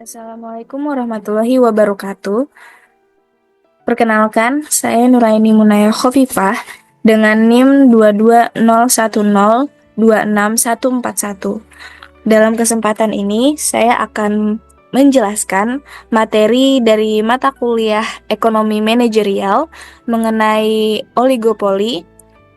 Assalamualaikum warahmatullahi wabarakatuh. Perkenalkan, saya Nuraini Munaya Khofifah dengan NIM 22010261141. Dalam kesempatan ini, saya akan menjelaskan materi dari mata kuliah Ekonomi Manajerial mengenai oligopoli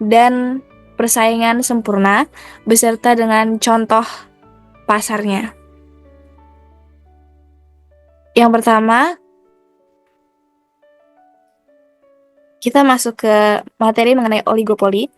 dan persaingan sempurna beserta dengan contoh pasarnya. Yang pertama, kita masuk ke materi mengenai oligopoli.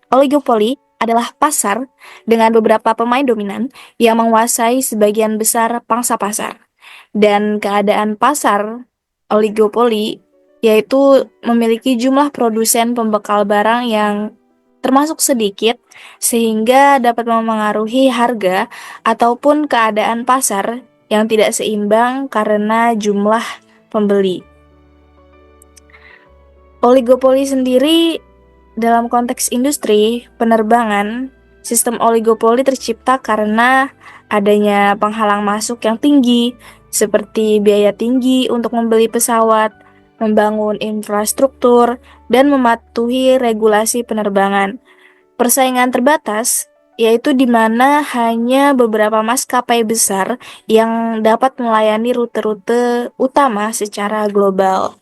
Oligopoli adalah pasar dengan beberapa pemain dominan yang menguasai sebagian besar pangsa pasar. Dan keadaan pasar oligopoli yaitu memiliki jumlah produsen pembekal barang yang termasuk sedikit sehingga dapat memengaruhi harga ataupun keadaan pasar yang tidak seimbang karena jumlah pembeli. Oligopoli sendiri dalam konteks industri penerbangan, sistem oligopoli tercipta karena adanya penghalang masuk yang tinggi, seperti biaya tinggi untuk membeli pesawat, membangun infrastruktur, dan mematuhi regulasi penerbangan. Persaingan terbatas, yaitu di mana hanya beberapa maskapai besar yang dapat melayani rute-rute utama secara global.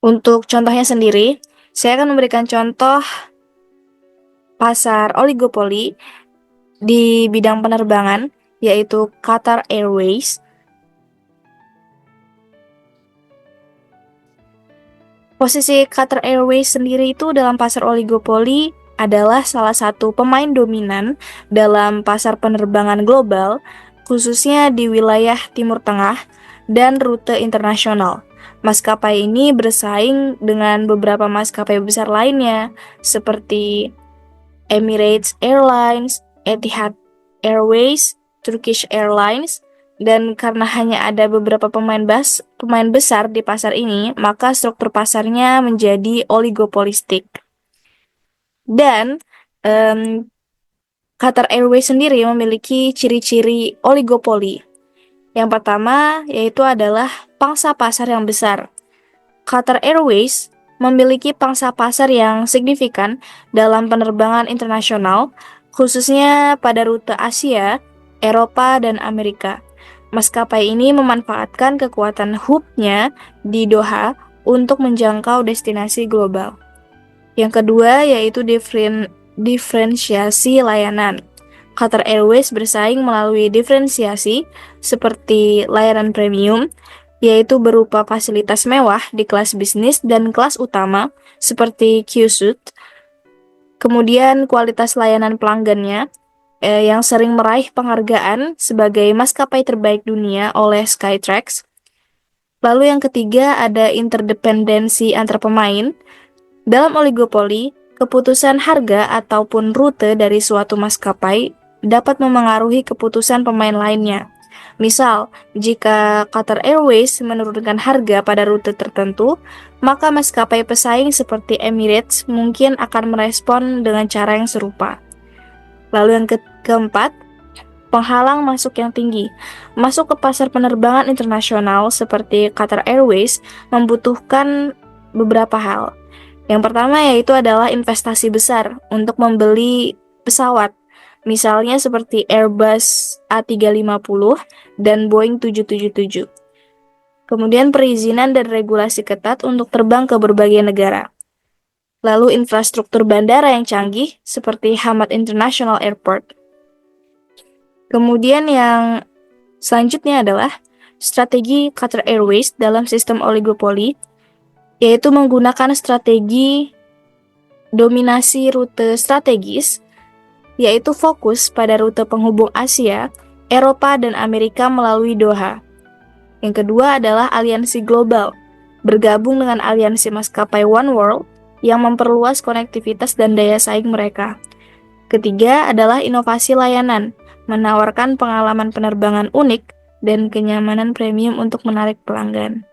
Untuk contohnya sendiri, saya akan memberikan contoh pasar oligopoli di bidang penerbangan, yaitu Qatar Airways. Posisi Qatar Airways sendiri itu dalam pasar oligopoli adalah salah satu pemain dominan dalam pasar penerbangan global, khususnya di wilayah Timur Tengah dan rute internasional. Maskapai ini bersaing dengan beberapa maskapai besar lainnya, seperti Emirates Airlines, Etihad Airways, Turkish Airlines, dan karena hanya ada beberapa pemain besar di pasar ini, maka struktur pasarnya menjadi oligopolistik. Dan Qatar Airways sendiri memiliki ciri-ciri oligopoli. Yang pertama yaitu adalah pangsa pasar yang besar. Qatar Airways memiliki pangsa pasar yang signifikan dalam penerbangan internasional, khususnya pada rute Asia, Eropa, dan Amerika. Maskapai ini memanfaatkan kekuatan hub-nya di Doha untuk menjangkau destinasi global. Yang kedua yaitu diferensiasi layanan. Qatar Airways bersaing melalui diferensiasi seperti layanan premium, yaitu berupa fasilitas mewah di kelas bisnis dan kelas utama seperti Q-Suite. Kemudian kualitas layanan pelanggannya yang sering meraih penghargaan sebagai maskapai terbaik dunia oleh Skytrax. Lalu yang ketiga ada interdependensi antar pemain. Dalam oligopoli, keputusan harga ataupun rute dari suatu maskapai dapat memengaruhi keputusan pemain lainnya. Misal, jika Qatar Airways menurunkan harga pada rute tertentu, maka maskapai pesaing seperti Emirates mungkin akan merespon dengan cara yang serupa. Lalu yang keempat, penghalang masuk yang tinggi. Masuk ke pasar penerbangan internasional seperti Qatar Airways membutuhkan beberapa hal. Yang pertama yaitu adalah investasi besar untuk membeli pesawat. Misalnya seperti Airbus A350 dan Boeing 777. Kemudian perizinan dan regulasi ketat untuk terbang ke berbagai negara. Lalu infrastruktur bandara yang canggih seperti Hamad International Airport. Kemudian yang selanjutnya adalah strategi Qatar Airways dalam sistem oligopoli, yaitu menggunakan strategi dominasi rute strategis, yaitu fokus pada rute penghubung Asia, Eropa, dan Amerika melalui Doha. Yang kedua adalah aliansi global, bergabung dengan aliansi maskapai One World yang memperluas konektivitas dan daya saing mereka. Ketiga adalah inovasi layanan, menawarkan pengalaman penerbangan unik dan kenyamanan premium untuk menarik pelanggan.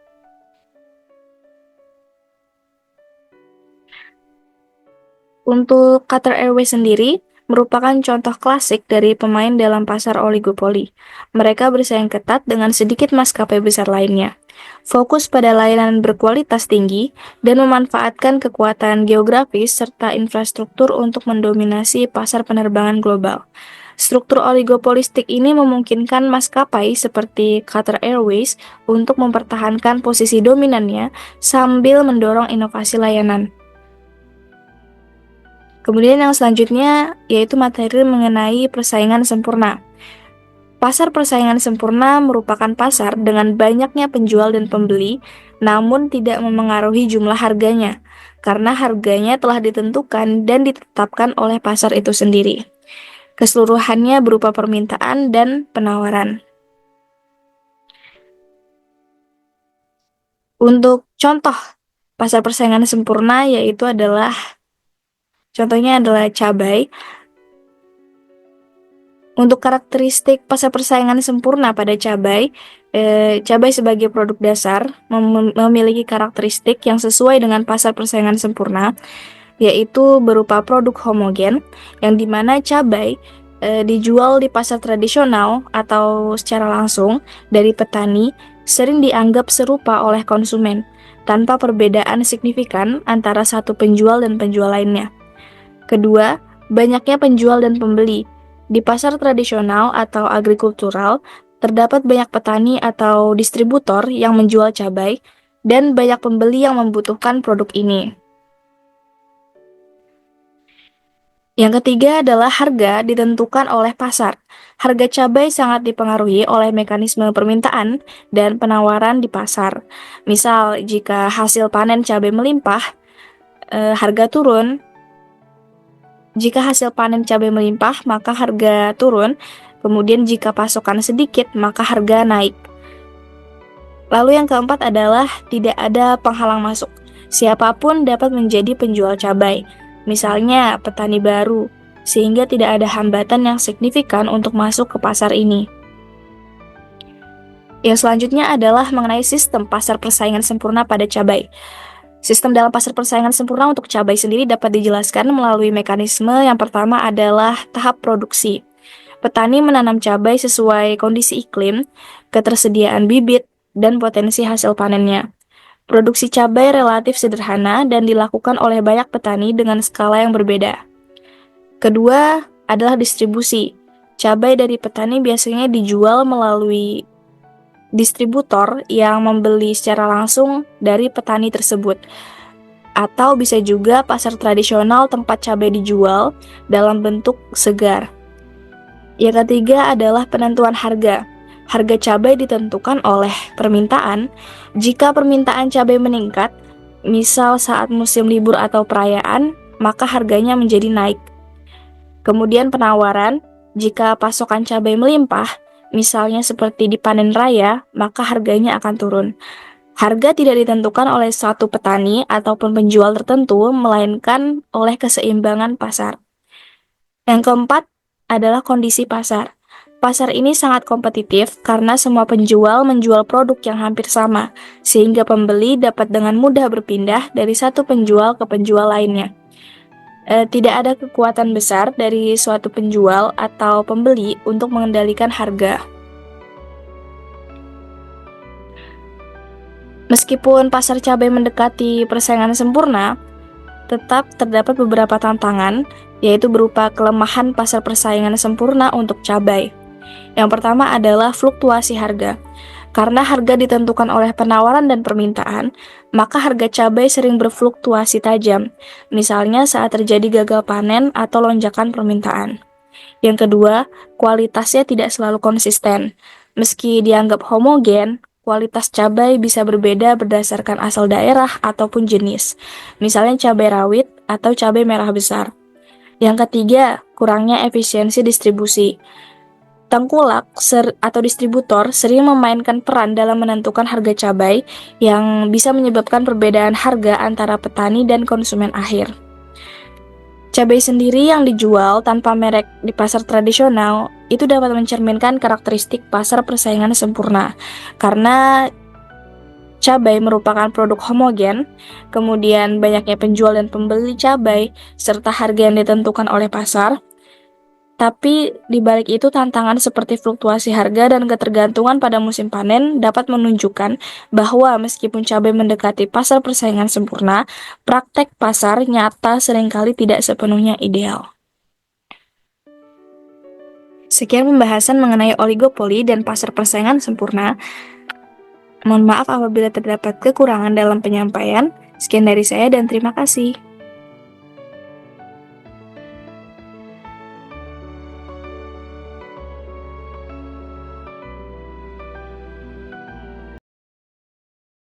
Untuk Qatar Airways sendiri, merupakan contoh klasik dari pemain dalam pasar oligopoli. Mereka bersaing ketat dengan sedikit maskapai besar lainnya. Fokus pada layanan berkualitas tinggi dan memanfaatkan kekuatan geografis serta infrastruktur untuk mendominasi pasar penerbangan global. Struktur oligopolistik ini memungkinkan maskapai seperti Qatar Airways untuk mempertahankan posisi dominannya sambil mendorong inovasi layanan. Kemudian yang selanjutnya yaitu materi mengenai persaingan sempurna. Pasar persaingan sempurna merupakan pasar dengan banyaknya penjual dan pembeli, namun tidak memengaruhi jumlah harganya, karena harganya telah ditentukan dan ditetapkan oleh pasar itu sendiri. Keseluruhannya berupa permintaan dan penawaran. Untuk contoh pasar persaingan sempurna contohnya adalah cabai. Untuk karakteristik pasar persaingan sempurna pada cabai, cabai sebagai produk dasar memiliki karakteristik yang sesuai dengan pasar persaingan sempurna, yaitu berupa produk homogen, yang dimana cabai dijual di pasar tradisional atau secara langsung dari petani, sering dianggap serupa oleh konsumen, tanpa perbedaan signifikan antara satu penjual dan penjual lainnya. Kedua, banyaknya penjual dan pembeli. Di pasar tradisional atau agrikultural, terdapat banyak petani atau distributor yang menjual cabai, dan banyak pembeli yang membutuhkan produk ini. Yang ketiga adalah harga ditentukan oleh pasar. Harga cabai sangat dipengaruhi oleh mekanisme permintaan dan penawaran di pasar. Misal, jika hasil panen cabai melimpah, harga turun. Jika hasil panen cabai melimpah, maka harga turun. Kemudian jika pasokan sedikit, maka harga naik. Lalu yang keempat adalah tidak ada penghalang masuk. Siapapun dapat menjadi penjual cabai, misalnya petani baru, sehingga tidak ada hambatan yang signifikan untuk masuk ke pasar ini. Yang selanjutnya adalah mengenai sistem pasar persaingan sempurna pada cabai. Sistem dalam pasar persaingan sempurna untuk cabai sendiri dapat dijelaskan melalui mekanisme yang pertama adalah tahap produksi. Petani menanam cabai sesuai kondisi iklim, ketersediaan bibit, dan potensi hasil panennya. Produksi cabai relatif sederhana dan dilakukan oleh banyak petani dengan skala yang berbeda. Kedua adalah distribusi. Cabai dari petani biasanya dijual melalui distributor yang membeli secara langsung dari petani tersebut. Atau bisa juga pasar tradisional tempat cabai dijual dalam bentuk segar. Yang ketiga adalah penentuan harga. Harga cabai ditentukan oleh permintaan. Jika permintaan cabai meningkat, misal saat musim libur atau perayaan, maka harganya menjadi naik. Kemudian penawaran, jika pasokan cabai melimpah, misalnya seperti di panen raya, maka harganya akan turun. Harga tidak ditentukan oleh suatu petani ataupun penjual tertentu, melainkan oleh keseimbangan pasar. Yang keempat adalah kondisi pasar. Pasar ini sangat kompetitif karena semua penjual menjual produk yang hampir sama, sehingga pembeli dapat dengan mudah berpindah dari satu penjual ke penjual lainnya. Tidak ada kekuatan besar dari suatu penjual atau pembeli untuk mengendalikan harga. Meskipun pasar cabai mendekati persaingan sempurna, tetap terdapat beberapa tantangan, yaitu berupa kelemahan pasar persaingan sempurna untuk cabai. Yang pertama adalah fluktuasi harga. Karena harga ditentukan oleh penawaran dan permintaan, maka harga cabai sering berfluktuasi tajam, misalnya saat terjadi gagal panen atau lonjakan permintaan. Yang kedua, kualitasnya tidak selalu konsisten. Meski dianggap homogen, kualitas cabai bisa berbeda berdasarkan asal daerah ataupun jenis, misalnya cabai rawit atau cabai merah besar. Yang ketiga, kurangnya efisiensi distribusi. Tengkulak atau distributor sering memainkan peran dalam menentukan harga cabai yang bisa menyebabkan perbedaan harga antara petani dan konsumen akhir. Cabai sendiri yang dijual tanpa merek di pasar tradisional itu dapat mencerminkan karakteristik pasar persaingan sempurna karena cabai merupakan produk homogen, kemudian banyaknya penjual dan pembeli cabai serta harga yang ditentukan oleh pasar. Tapi di balik itu tantangan seperti fluktuasi harga dan ketergantungan pada musim panen dapat menunjukkan bahwa meskipun cabai mendekati pasar persaingan sempurna, praktek pasar nyata seringkali tidak sepenuhnya ideal. Sekian pembahasan mengenai oligopoli dan pasar persaingan sempurna. Mohon maaf apabila terdapat kekurangan dalam penyampaian. Sekian dari saya dan terima kasih.